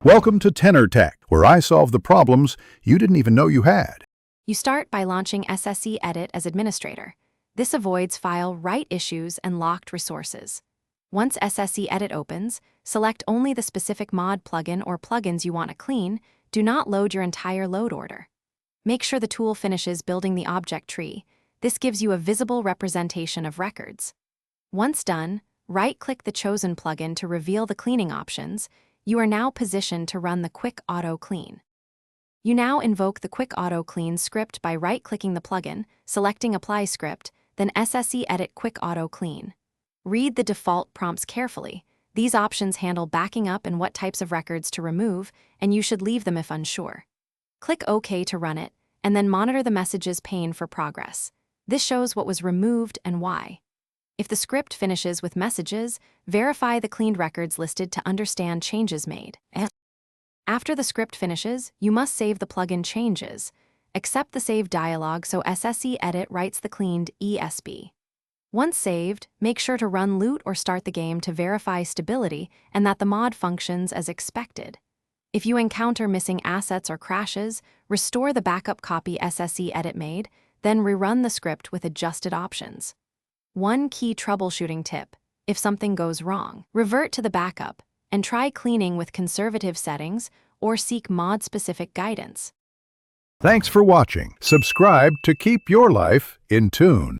Welcome to Tenor Tech, where I solve the problems you didn't even know you had. You start by launching Sseedit as administrator. This avoids file write issues and locked resources. Once Sseedit opens, select only the specific mod plugin or plugins you want to clean. Do not load your entire load order. Make sure the tool finishes building the object tree. This gives you a visible representation of records. Once done, right-click the chosen plugin to reveal the cleaning options. You are now positioned to run the Quick Auto Clean. You now invoke the Quick Auto Clean script by right-clicking the plugin, selecting Apply Script, then Sseedit Quick Auto Clean. Read the default prompts carefully. These options handle backing up and what types of records to remove, and you should leave them if unsure. Click OK to run it, and then monitor the messages pane for progress. This shows what was removed and why. If the script finishes with messages, verify the cleaned records listed to understand changes made. After the script finishes, you must save the plugin changes. Accept the save dialog so Sseedit writes the cleaned ESB. Once saved, make sure to run loot or start the game to verify stability and that the mod functions as expected. If you encounter missing assets or crashes, restore the backup copy Sseedit made, then rerun the script with adjusted options. One key troubleshooting tip: if something goes wrong, revert to the backup and try cleaning with conservative settings or seek mod-specific guidance. Thanks for watching. Subscribe to keep your life in tune.